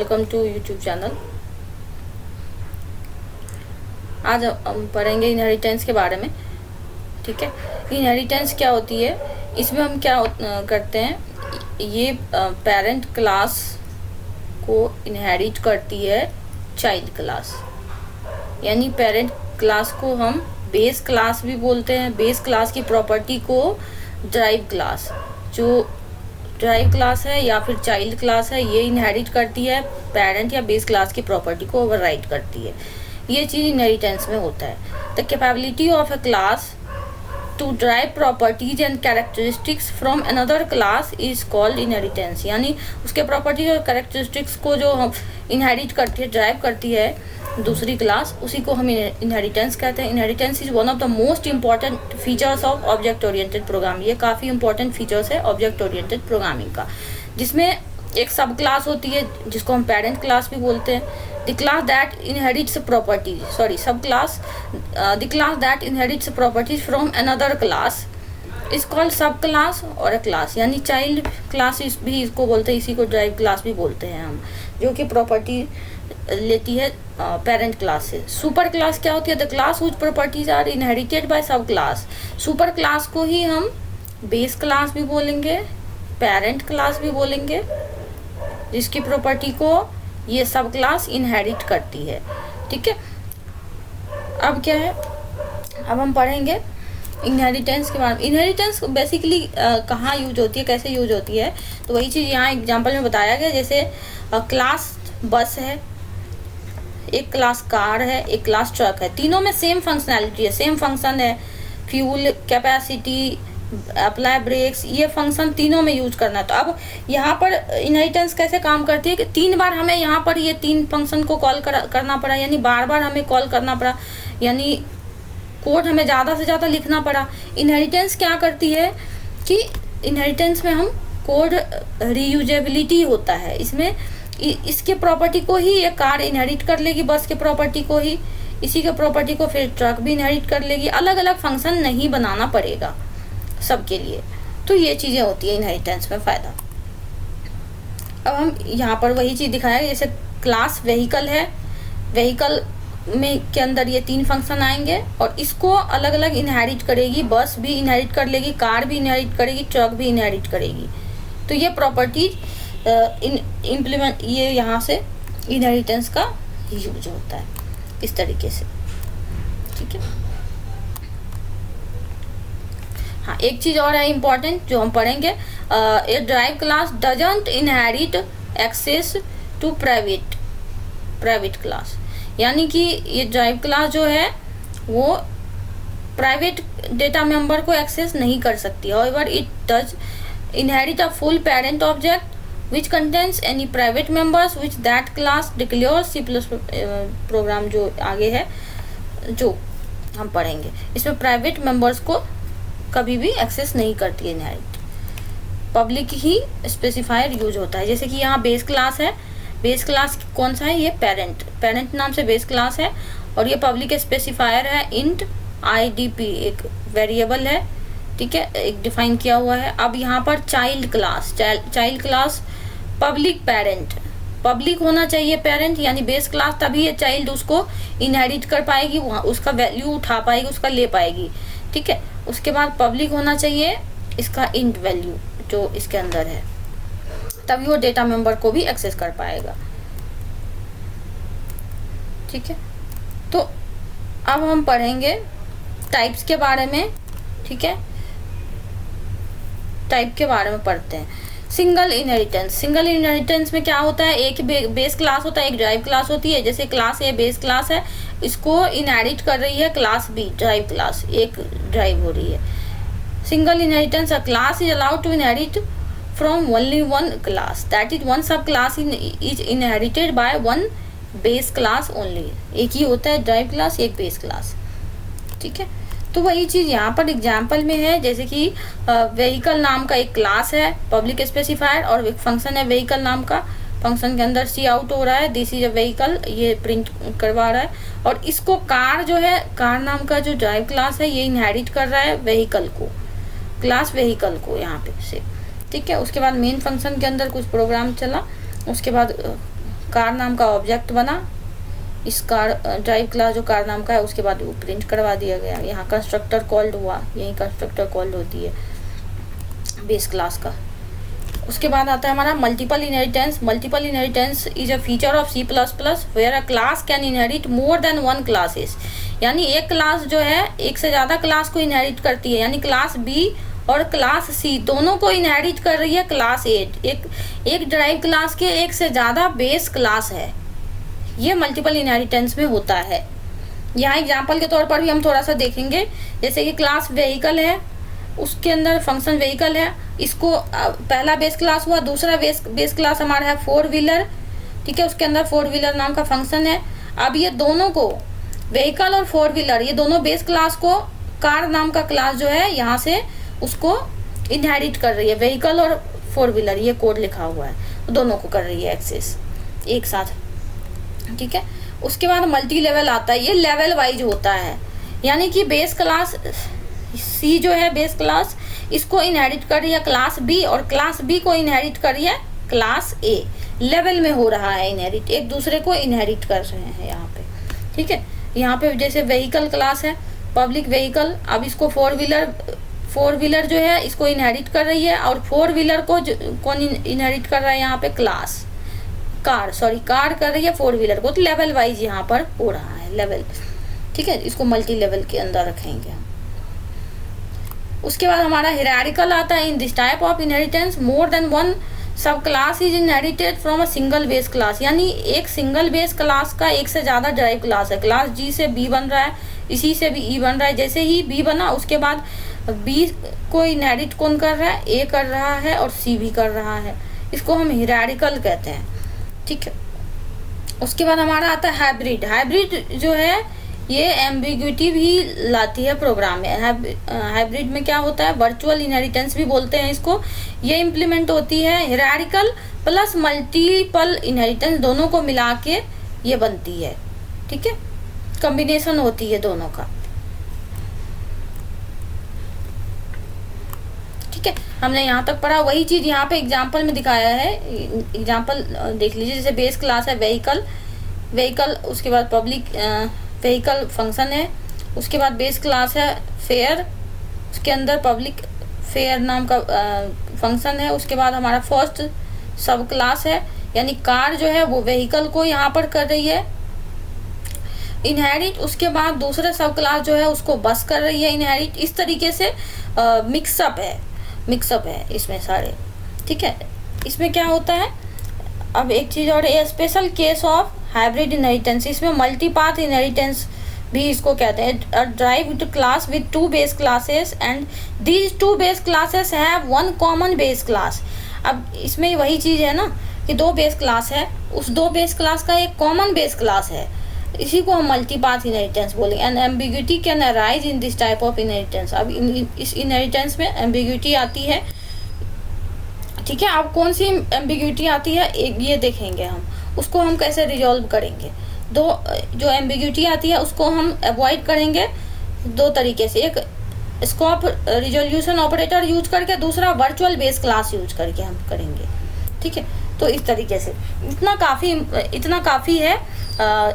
Welcome to YouTube channel. आज हम पढ़ेंगे इनहेरिटेंस के बारे में। ठीक है, इनहेरिटेंस क्या होती है, इसमें हम क्या करते हैं, ये पेरेंट क्लास को इनहेरिट करती है चाइल्ड क्लास। यानी पेरेंट क्लास को हम बेस क्लास भी बोलते हैं। बेस क्लास की प्रॉपर्टी को ड्राइव क्लास, जो ड्राइव क्लास है या फिर चाइल्ड क्लास है, ये इनहेरिट करती है पेरेंट या बेस क्लास की प्रॉपर्टी को ओवरराइट करती है। ये चीज़ इनहेरिटेंस में होता है। The capability of a class to drive properties and characteristics from another class is called inheritance. यानी उसके प्रॉपर्टीज और कैरेक्टरिस्टिक्स को जो हम इनहेरिट करती है, ड्राइव करती है दूसरी क्लास, उसी को हम इनहेरिटेंस कहते हैं। Inheritance is one of the most important features of object oriented programming. ये काफ़ी इंपॉर्टेंट फीचर्स है ऑब्जेक्ट ओरिएंटेड प्रोग्रामिंग का, जिसमें एक सब क्लास होती है जिसको हम पेरेंट क्लास भी बोलते हैं। The class that inherits properties, sub class, the class that inherits properties from another class is called sub class और अ क्लास। यानी चाइल्ड क्लास भी इसको बोलते हैं, इसी को ड्राइव क्लास भी बोलते हैं हम, जो कि प्रॉपर्टी लेती है पेरेंट क्लास से। सुपर क्लास क्या होती है? The class whose properties are inherited by sub class. Super class को ही हम बेस क्लास भी बोलेंगे, पेरेंट क्लास भी बोलेंगे, जिसकी प्रॉपर्टी को ये सब क्लास इनहेरिट करती है। ठीक है, अब क्या है, अब हम पढ़ेंगे इनहेरिटेंस के बारे में। इनहेरिटेंस बेसिकली कहाँ यूज होती है, कैसे यूज होती है, तो वही चीज़ यहाँ एग्जांपल में बताया गया। जैसे क्लास बस है, एक क्लास कार है, एक क्लास ट्रक है, तीनों में सेम फंक्शनैलिटी है, सेम फंक्शन है, फ्यूल कैपेसिटी, अप्लाई ब्रेक्स, ये फंक्शन तीनों में यूज करना है। तो अब यहाँ पर इनहेरिटेंस कैसे काम करती है कि 3 बार हमें यहाँ पर ये 3 फंक्शन को कॉल करना पड़ा, यानी बार बार हमें कॉल करना पड़ा, यानी कोड हमें ज़्यादा से ज़्यादा लिखना पड़ा। इनहेरिटेंस क्या करती है कि इनहेरिटेंस में हम कोड रीयूजेबिलिटी होता है, इसमें इसके प्रॉपर्टी को ही ये कार इनहेरिट कर लेगी, बस के प्रॉपर्टी को ही, इसी के प्रॉपर्टी को फिर ट्रक भी इनहेरिट कर लेगी। अलग अलग फंक्शन नहीं बनाना पड़ेगा सबके लिए। तो ये चीज़ें होती है इनहेरिटेंस में फ़ायदा। अब हम यहाँ पर वही चीज़ दिखाया, जैसे क्लास व्हीकल है, व्हीकल में के अंदर ये 3 फंक्शन आएंगे और इसको अलग अलग इनहेरिट करेगी। बस भी इनहेरिट कर लेगी, कार भी इनहेरिट करेगी, ट्रक भी इनहेरिट करेगी। तो ये प्रॉपर्टीज इम्प्लीमेंट, ये यहाँ से इनहेरिटेंस का यूज होता है इस तरीके से। ठीक है, हाँ, एक चीज़ और है इम्पॉर्टेंट जो हम पढ़ेंगे, a derive class doesn't inherit access to private class. यानी कि ये ड्राइव क्लास जो है वो प्राइवेट डेटा मेंबर को एक्सेस नहीं कर सकती। However it does inherit a full parent object which contains any private members which that class declares। C+ program जो आगे है जो हम पढ़ेंगे, इसमें प्राइवेट मेंबर्स को कभी भी एक्सेस नहीं करती है इनहेरिट, पब्लिक ही स्पेसिफायर यूज होता है। जैसे कि यहाँ बेस क्लास है, बेस क्लास कौन सा है, ये पेरेंट नाम से बेस क्लास है, और ये पब्लिक स्पेसिफायर है इंट IDP, एक वेरिएबल है। ठीक है, एक डिफाइन किया हुआ है। अब यहाँ पर child class public parent, public होना चाहिए पेरेंट यानी बेस क्लास, तभी ये चाइल्ड उसको इनहेरिट कर पाएगी, वहाँ उसका वैल्यू उठा पाएगी, उसका ले पाएगी। ठीक है, उसके बाद पब्लिक होना चाहिए इसका इंट वैल्यू जो इसके अंदर है, तभी वो डेटा मेंबर को भी एक्सेस कर पाएगा। ठीक है, तो अब हम पढ़ेंगे टाइप्स के बारे में। ठीक है, टाइप के बारे में पढ़ते हैं। सिंगल इनहेरिटेंस में क्या होता है, एक बेस क्लास होता है, एक ड्राइव क्लास होती है। जैसे क्लास ए बेस क्लास है, इसको इनहेरिट कर रही है क्लास बी ड्राइव क्लास, एक ड्राइव हो रही है। Single inheritance, a class is allowed to inherit from only one class, that is one sub class is inherited by one base class only. एक ही होता है ड्राइव क्लास, एक base class. ठीक है, तो वही चीज़ यहाँ पर एग्जाम्पल में है। जैसे कि व्हीकल नाम का एक क्लास है पब्लिक स्पेसिफायर, और एक फंक्शन है व्हीकल नाम का, फंक्शन के अंदर सी आउट हो रहा है, दिस इज अ व्हीकल, ये प्रिंट करवा रहा है। और इसको कार जो है, कार नाम का जो ड्राइव क्लास है, ये इनहेरिट कर रहा है व्हीकल को, क्लास व्हीकल को यहाँ पे से। ठीक है, उसके बाद मेन फंक्शन के अंदर कुछ प्रोग्राम चला, उसके बाद कार नाम का ऑब्जेक्ट बना, इस कार ड्राइव क्लास जो कार नाम का है उसके बाद वो प्रिंट करवा दिया गया। यहाँ कंस्ट्रक्टर कॉल्ड हुआ, यही कंस्ट्रक्टर कॉल्ड होती है बेस क्लास का। उसके बाद आता है हमारा multiple inheritance. Multiple inheritance is a feature of C++ where a class can inherit more than one classes. यानी एक क्लास जो है एक से ज़्यादा क्लास को इनहेरिट करती है, यानी क्लास B और क्लास C दोनों को इनहेरिट कर रही है क्लास A। एक ड्राइव क्लास के एक से ज़्यादा बेस क्लास है, ये मल्टीपल इनहेरिटेंस में होता है। यहाँ एग्जाम्पल के तौर पर भी हम थोड़ा सा देखेंगे, जैसे कि क्लास व्हीकल है, उसके अंदर फंक्शन व्हीकल है, इसको पहला बेस क्लास हुआ, दूसरा बेस क्लास हमारा है फोर व्हीलर, ठीक है, उसके अंदर फोर व्हीलर नाम का फंक्शन है। अब ये दोनों को व्हीकल और फोर व्हीलर ये दोनों बेस क्लास को कार नाम का क्लास जो है यहाँ से उसको इनहेरिट कर रही है, व्हीकल और फोर व्हीलर ये कोड लिखा हुआ है, तो दोनों को कर रही है एक्सेस एक साथ, ठीक है। उसके बाद मल्टी लेवल आता है, ये लेवल वाइज होता है, यानी कि बेस क्लास C जो है बेस क्लास इसको इनहेरिट कर रही है क्लास B और क्लास B को इनहेरिट कर रही है क्लास A। लेवल में हो रहा है इनहेरिट, एक दूसरे को इनहेरिट कर रहे हैं यहाँ पे, ठीक है। यहाँ पे जैसे व्हीकल क्लास है, पब्लिक व्हीकल, अब इसको फोर व्हीलर जो है इसको इनहेरिट कर रही है और फोर व्हीलर को कौन इनहेरिट कर रहा है यहाँ पे क्लास कार कर रही है फोर व्हीलर को, तो लेवल वाइज यहाँ पर हो रहा है लेवल, ठीक है। इसको मल्टी लेवल के अंदर रखेंगे हम। उसके बाद हमारा हिरारिकल आता है। In this type of inheritance more than one sub class is inherited from a single base class, यानी एक सिंगल बेस क्लास का एक से ज़्यादा ड्राइव क्लास है। क्लास G से B बन रहा है, इसी से भी E बन रहा है, जैसे ही B बना उसके बाद B को इनहेरिट कौन कर रहा है, A कर रहा है और C भी कर रहा है, इसको हम हिरारिकल कहते हैं, ठीक है। उसके बाद हमारा आता है हाइब्रिड जो है ये एम्बिग्यूटी भी लाती है प्रोग्राम में। हाइब्रिड में क्या होता है, वर्चुअल इनहेरिटेंस भी बोलते हैं इसको, ये इम्प्लीमेंट होती है हिरारिकल प्लस मल्टीपल इनहेरिटेंस, दोनों को मिला के ये बनती है, ठीक है, कॉम्बिनेशन होती है दोनों का, ठीक है। हमने यहाँ तक पढ़ा, वही चीज़ यहाँ पे एग्जाम्पल में दिखाया है, एग्जाम्पल देख लीजिए। जैसे बेस क्लास है व्हीकल, उसके बाद पब्लिक व्हीकल फंक्शन है, उसके बाद बेस क्लास है फेयर, उसके अंदर पब्लिक फेयर नाम का फंक्शन है, उसके बाद हमारा फर्स्ट सब क्लास है, यानी कार जो है वो व्हीकल को यहाँ पर कर रही है इनहेरिट, उसके बाद दूसरे सब क्लास जो है उसको बस कर रही है इनहेरिट। इस तरीके से मिक्सअप है इसमें सारे, ठीक है। इसमें क्या होता है, अब एक चीज़ और, a special case of hybrid inheritance, इसमें मल्टीपाथ इनहेरिटेंस भी इसको कहते हैं। A derived class with two base classes and these two base classes have one common base class. अब इसमें वही चीज़ है ना कि दो बेस क्लास है, उस दो बेस क्लास का एक कॉमन बेस क्लास है, इसी को हम मल्टीपाथ इनहेरिटेंस बोलेंगे। And ambiguity can arise in this type of inheritance. अब इस इनहेरिटेंस में एम्बिग्यूटी आती है, ठीक है। अब कौन सी एम्बिग्यूटी आती है ये देखेंगे हम, उसको हम कैसे रिजॉल्व करेंगे। दो जो एम्बिग्यूटी आती है उसको हम अवॉइड करेंगे दो तरीके से, एक स्कोप रिजोल्यूशन ऑपरेटर यूज करके, दूसरा वर्चुअल बेस क्लास यूज करके हम करेंगे, ठीक है। तो इस तरीके से इतना काफ़ी है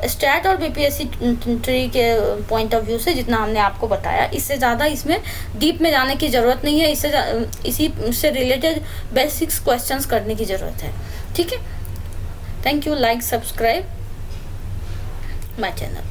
स्टैट और बीपीएससी ट्री के पॉइंट ऑफ व्यू से, जितना हमने आपको बताया। इससे ज़्यादा इसमें डीप में जाने की ज़रूरत नहीं है, इसी से रिलेटेड बेसिक्स क्वेश्चंस करने की ज़रूरत है, ठीक है। Thank you, like subscribe my channel.